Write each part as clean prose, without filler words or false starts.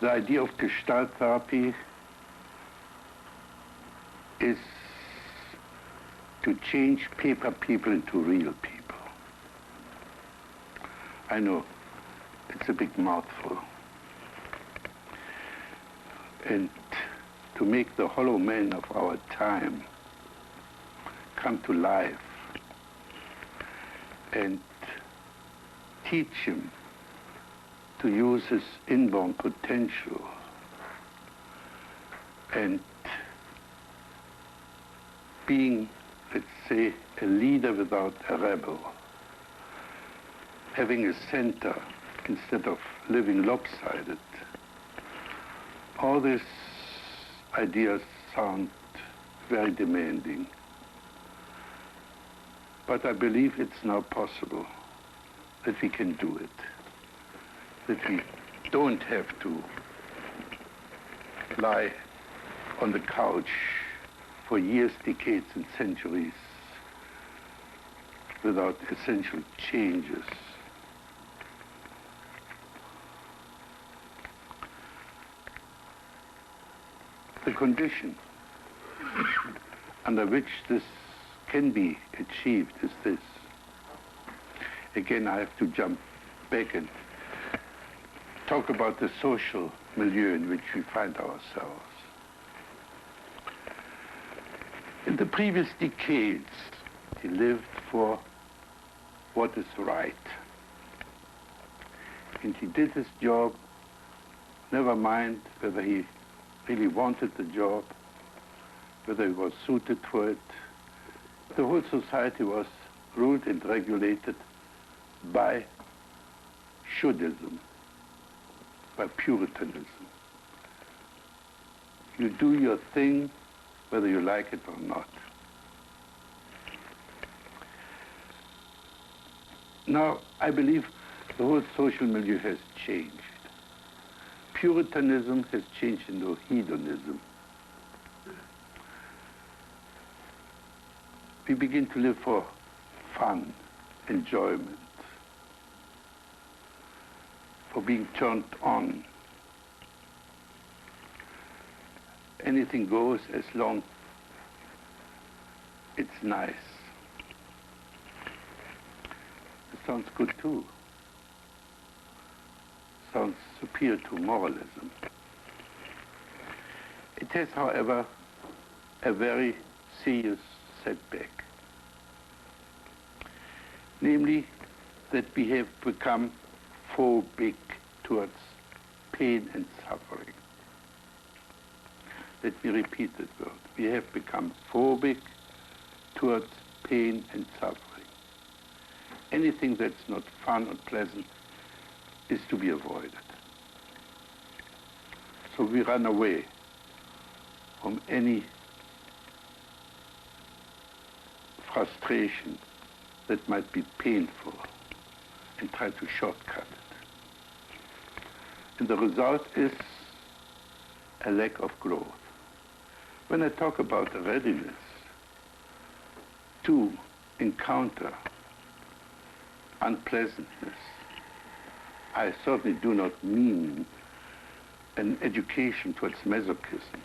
The idea of Gestalt therapy is to change paper people into real people. I know, it's a big mouthful. And to make the hollow man of our time come to life and teach him to use his inborn potential and being, let's say, a leader without a rebel, having a center instead of living lopsided. All these ideas sound very demanding, but I believe it's now possible that we can do it, that we don't have to lie on the couch for years, decades, and centuries without essential changes. The condition under which this can be achieved is this. Again, I have to jump back and talk about the social milieu in which we find ourselves. In the previous decades, he lived for what is right. And he did his job, never mind whether he really wanted the job, whether he was suited for it. The whole society was ruled and regulated by shoulddism, by Puritanism. You do your thing whether you like it or not. Now, I believe the whole social milieu has changed. Puritanism has changed into hedonism. We begin to live for fun, enjoyment, for being turned on. Anything goes as long it's nice. It sounds good too. Sounds superior to moralism. It has, however, a very serious setback. Namely, that we have become phobic towards pain and suffering. Let me repeat that word. We have become phobic towards pain and suffering. Anything that's not fun or pleasant is to be avoided. So we run away from any frustration that might be painful and try to shortcut it. And the result is a lack of growth. When I talk about the readiness to encounter unpleasantness, I certainly do not mean an education towards masochism.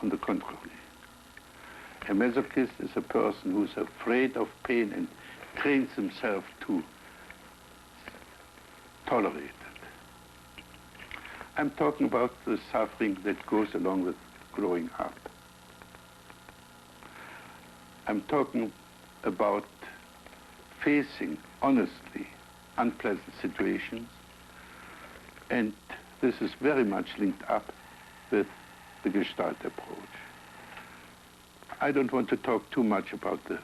On the contrary. A masochist is a person who's afraid of pain and trains himself to tolerate it. I'm talking about the suffering that goes along with growing up. I'm talking about facing honestly unpleasant situations, and this is very much linked up with the Gestalt approach. I don't want to talk too much about the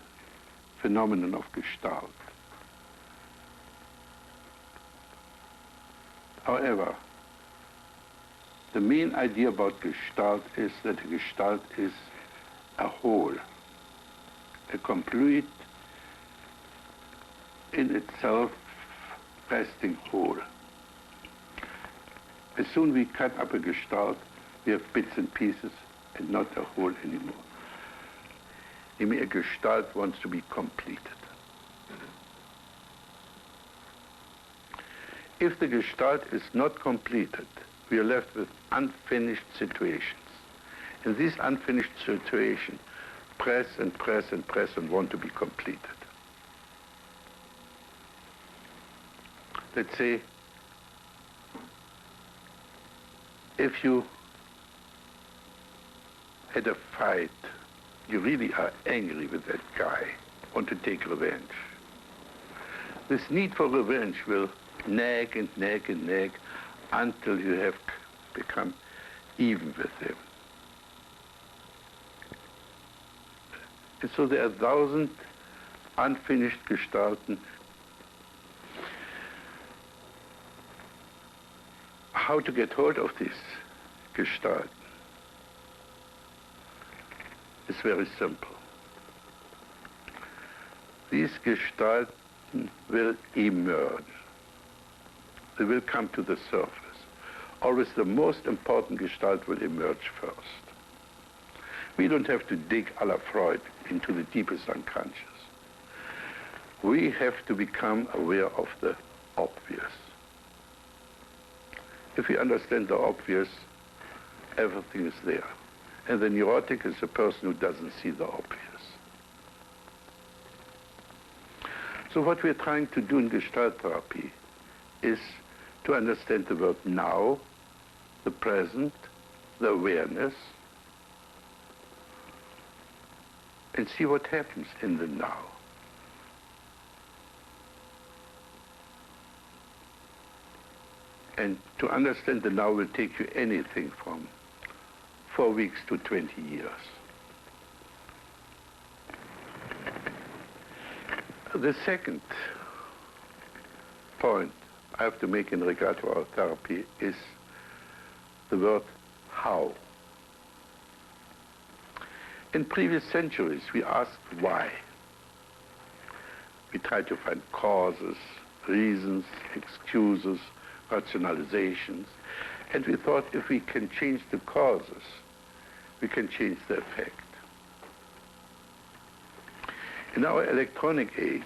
phenomenon of Gestalt. However, the main idea about Gestalt is that a Gestalt is a whole, a complete, in itself resting whole. As soon as we cut up a Gestalt, we have bits and pieces and not a whole anymore. I mean, a Gestalt wants to be completed. If the Gestalt is not completed we are left with unfinished situations. And these unfinished situations press and press and press and want to be completed. Let's say, if you had a fight, you really are angry with that guy, want to take revenge. This need for revenge will nag and nag and nag until you have become even with him. And so there are 1,000 unfinished Gestalten. How to get hold of this Gestalt is very simple. These Gestalten will emerge. They will come to the surface. Always the most important Gestalt will emerge first. We don't have to dig a la Freud into the deepest unconscious. We have to become aware of the obvious. If we understand the obvious, everything is there. And the neurotic is a person who doesn't see the obvious. So what we're trying to do in Gestalt therapy is to understand the word now, the present, the awareness, and see what happens in the now. And to understand the now will take you anything from 4 weeks to 20 years. The second point I have to make in regard to our therapy is the word how. In previous centuries, we asked why. We tried to find causes, reasons, excuses, rationalizations, and we thought if we can change the causes, we can change the effect. In our electronic age,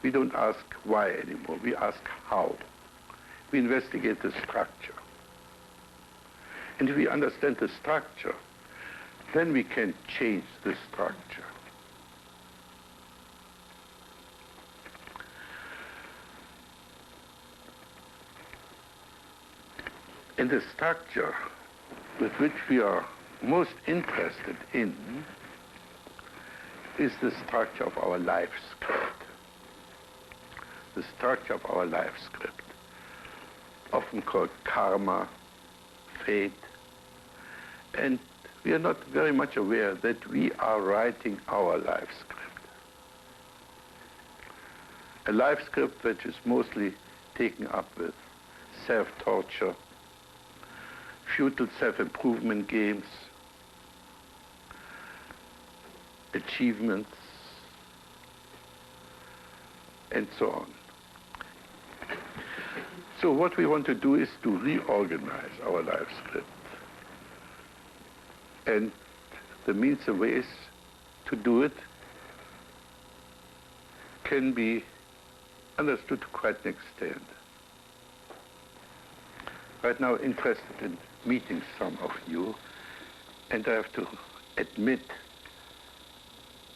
we don't ask why anymore, we ask how. We investigate the structure. And if we understand the structure, then we can change the structure. And the structure with which we are most interested in is the structure of our life script. The structure of our life script, often called karma, fate, and we are not very much aware that we are writing our life script. A life script which is mostly taken up with self-torture, futile self-improvement games, achievements, and so on. So what we want to do is to reorganize our life script. And the means and ways to do it can be understood to quite an extent. Right now, interested in meeting some of you, and I have to admit,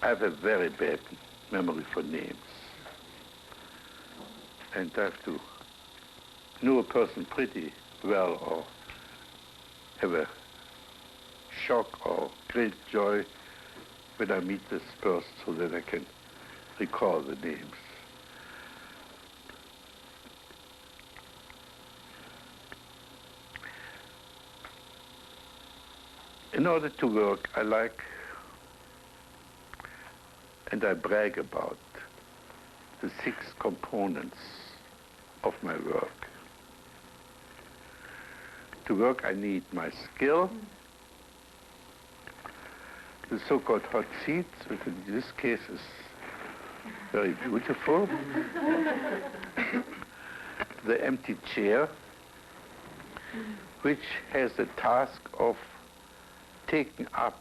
I have a very bad memory for names. And I have to know a person pretty well or have a shock or great joy when I meet this person so that I can recall the names. In order to work, I like and I brag about the 6 components of my work. To work, I need my skill, the so-called hot seat, which in this case is very beautiful, the empty chair, which has the task of taking up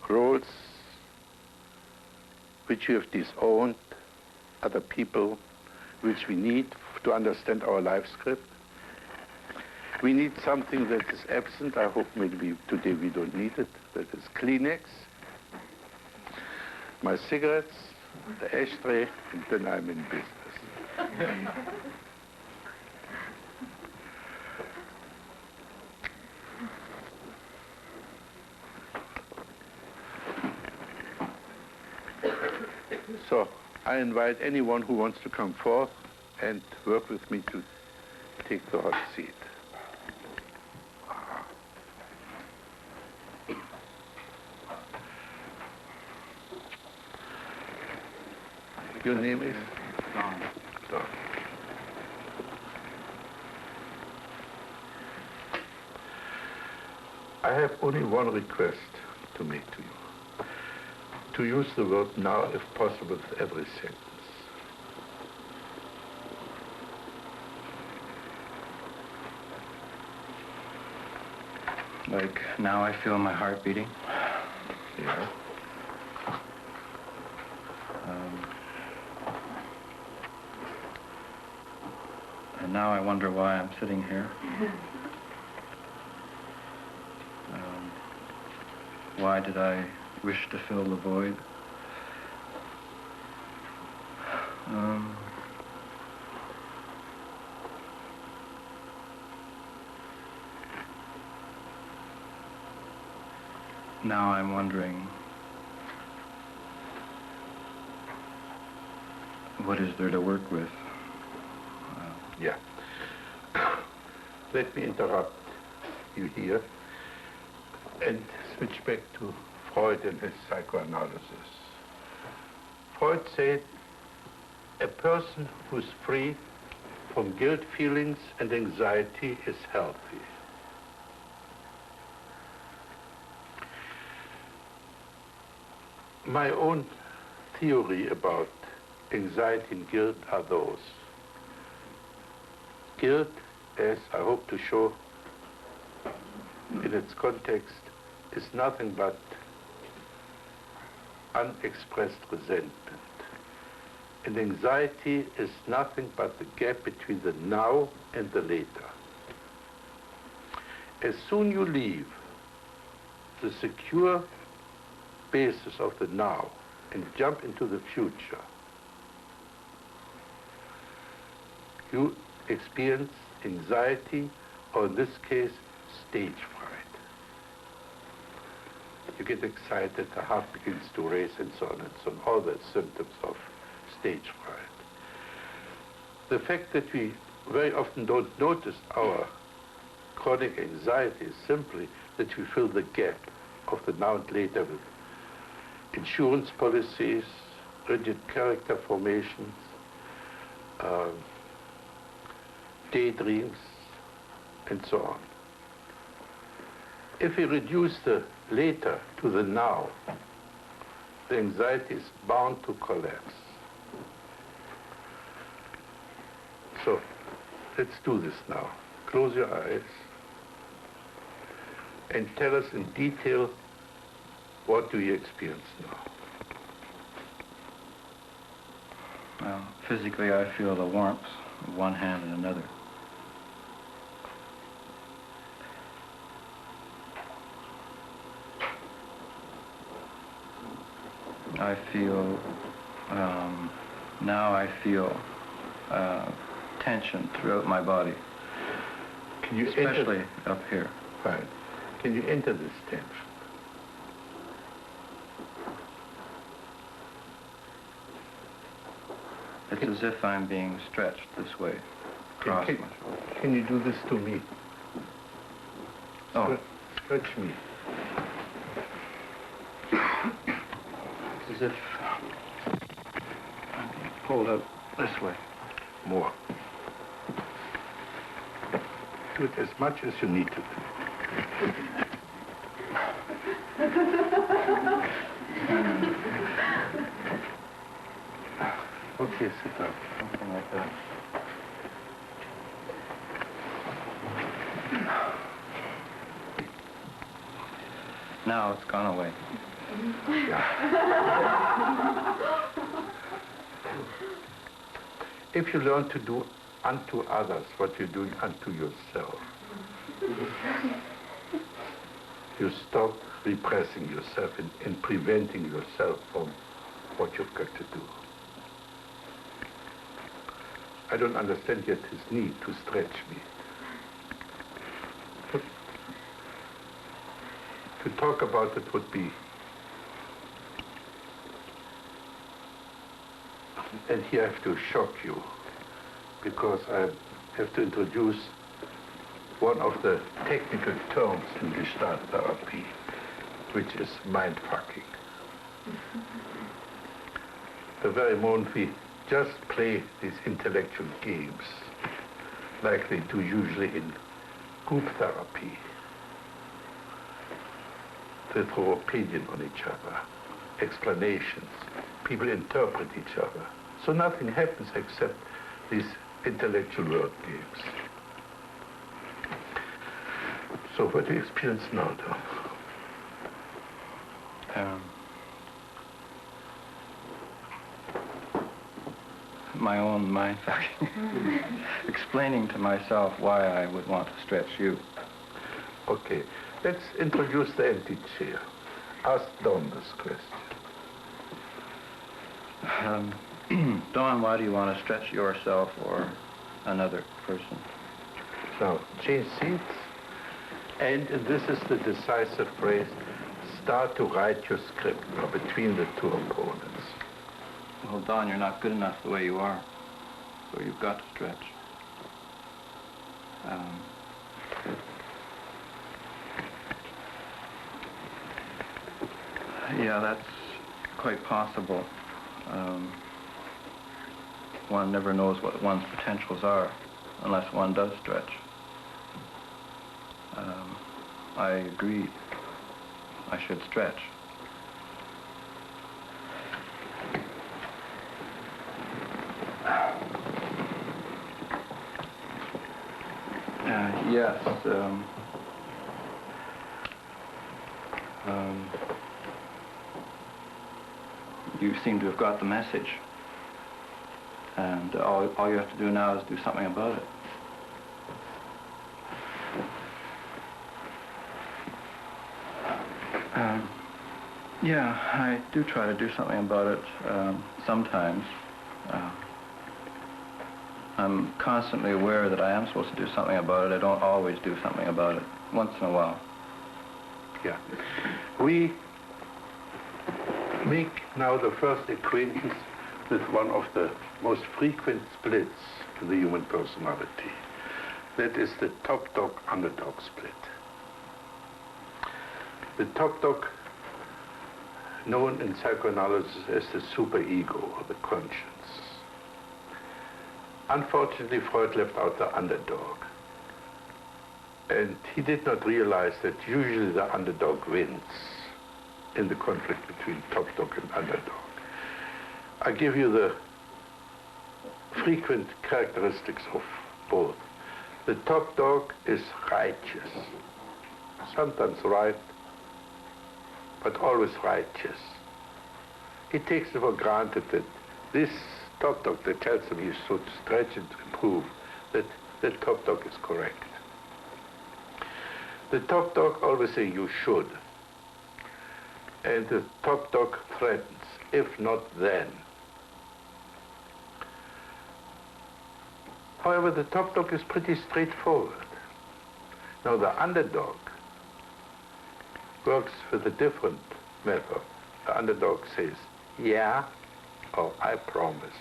roles which you have disowned, other people which we need to understand our life script. We need something that is absent. I hope maybe today we don't need it. That is Kleenex, my cigarettes, the ashtray, and then I'm in business. So I invite anyone who wants to come forth and work with me to take the hot seat. Your name is? Don. Don. I have only one request to make to you. To use the word now, if possible, with every sentence. Like, now I feel my heart beating. Yeah. And now I wonder why I'm sitting here. Why did I wish to fill the void? Now I'm wondering, what is there to work with? Yeah. Let me interrupt you here and switch back to Freud and his psychoanalysis. Freud said, a person who's free from guilt feelings and anxiety is healthy. My own theory about anxiety and guilt are those. Guilt, as I hope to show in its context, is nothing but unexpressed resentment. And anxiety is nothing but the gap between the now and the later. As soon you leave the secure basis of the now and jump into the future, you experience anxiety, or in this case, stage fright. You get excited, the heart begins to race, and so on and so on, all the symptoms of stage fright. The fact that we very often don't notice our chronic anxiety is simply that we fill the gap of the now and later with insurance policies, rigid character formations, daydreams, and so on. If we reduce the later to the now, the anxiety is bound to collapse. So, let's do this now. Close your eyes and tell us in detail what do you experience now. Well, physically I feel the warmth of one hand and another. I feel, now I feel tension throughout my body. Can you especially up here. Fine. Can you enter this tension? It's as if I'm being stretched this way, across my shoulder. Can you do this to me? Oh. Stretch me. It's as if I'm being pulled up this way. More. Do it as much as you need to. Okay, sit down. Something like that. Now it's gone away. If you learn to do unto others what you're doing unto yourself, You stop repressing yourself and preventing yourself from what you've got to do. I don't understand yet his need to stretch me. But to talk about it would be... And here I have to shock you, because I have to introduce one of the technical terms in Gestalt therapy, which is mind-fucking. The very moment we just play these intellectual games, like they do usually in group therapy, they throw opinion on each other, explanations, people interpret each other. So nothing happens except these intellectual word games. So what do you experience now, Tom? My own mind fucking. Explaining to myself why I would want to stretch you. Okay, let's introduce the empty chair. Ask Don this question. Dawn, why do you want to stretch yourself or another person? Now, change seats. And this is the decisive phrase, start to write your script now between the two opponents. Well, Dawn, you're not good enough the way you are, so you've got to stretch. Yeah, that's quite possible. One never knows what one's potentials are unless one does stretch. I agree. I should stretch. Yes. You seem to have got the message. And all you have to do now is do something about it. Yeah, I do try to do something about it sometimes. I'm constantly aware that I am supposed to do something about it. I don't always do something about it. Once in a while. Yeah. We make now the first acquaintance with one of the most frequent splits in the human personality. That is the top dog underdog split. The top dog, known in psychoanalysis as the superego, or the conscience. Unfortunately, Freud left out the underdog. And he did not realize that usually the underdog wins in the conflict between top dog and underdog. I give you the frequent characteristics of both. The top dog is righteous, sometimes right, but always righteous. He takes it for granted that this top dog that tells him he should stretch and improve, that the top dog is correct. The top dog always says you should. And the top dog threatens, if not then. However, the top dog is pretty straightforward. Now the underdog works with a different method. The underdog says, yeah, or I promise,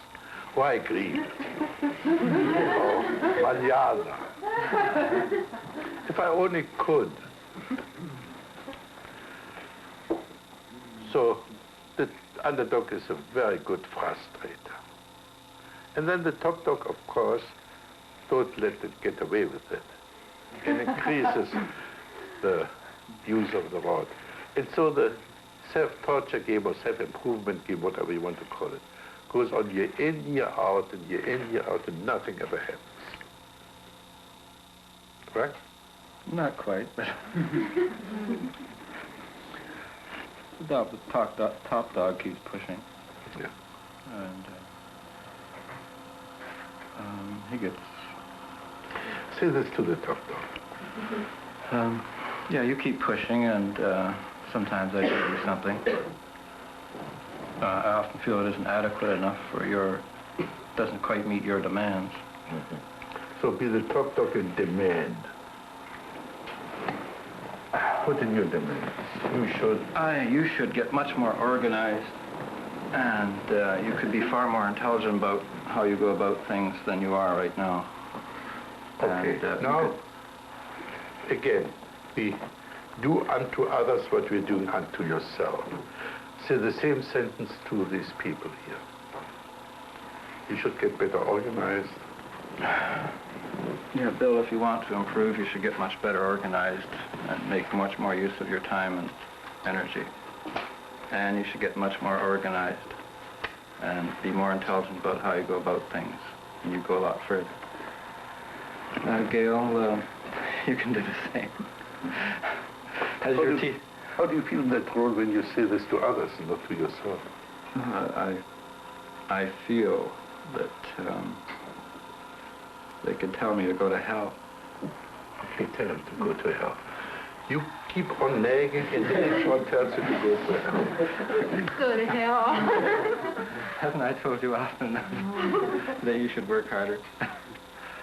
or I agree, or mañana. If I only could. So the underdog is a very good frustrator. And then the top dog, of course, don't let it get away with it. It increases the use of the rod. And so the self-torture game or self-improvement game, whatever you want to call it, goes on year in, year out, and year in, year out, and nothing ever happens. Right? Not quite, but... the top dog keeps pushing. Yeah. And he gets... Say this to the top dog. Yeah, you keep pushing, and sometimes I give you something. I often feel it isn't adequate enough for doesn't quite meet your demands. Mm-hmm. So be the top dog in demand. What in your demands? You should get much more organized, and you could be far more intelligent about how you go about things than you are right now. Okay, and, now, again, we do unto others what we're doing unto yourself. Say the same sentence to these people here. You should get better organized. Yeah, Bill, if you want to improve, you should get much better organized and make much more use of your time and energy. And you should get much more organized and be more intelligent about how you go about things, and you go a lot further. Gail, you can do the same. How do you feel in that role when you say this to others and not to yourself? I feel that they could tell me to go to hell. Okay, tell them to go to hell. You keep on nagging, and then each one tells you to go to hell. Go to hell. Haven't I told you often enough that you should work harder?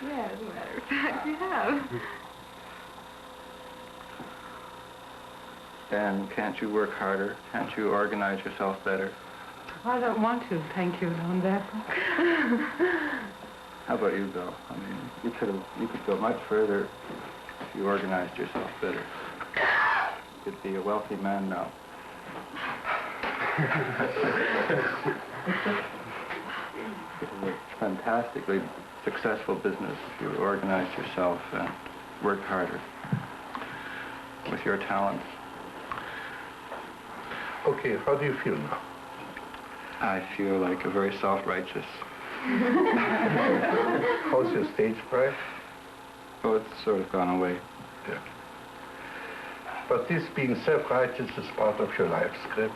Yeah, as a matter of fact, you have. And can't you work harder? Can't you organize yourself better? I don't want to, thank you, on that. How about you, Bill? I mean, you could go much further if you organized yourself better. You could be a wealthy man now. It's a fantastically successful business if you organize yourself and work harder with your talents. Okay, how do you feel now? I feel like a very self-righteous. How's your stage fright? Oh, it's sort of gone away. Yeah. But this being self-righteous is part of your life script.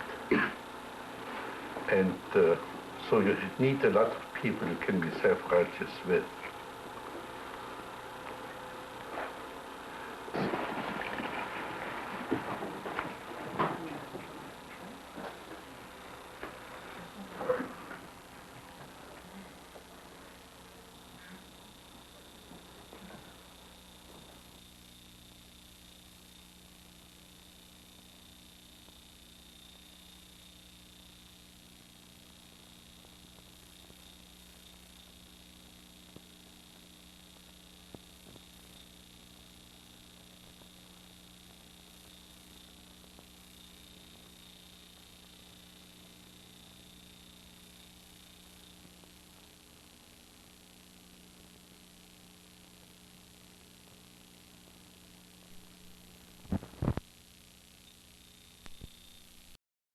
And so you need a lot of people you can be self-righteous with.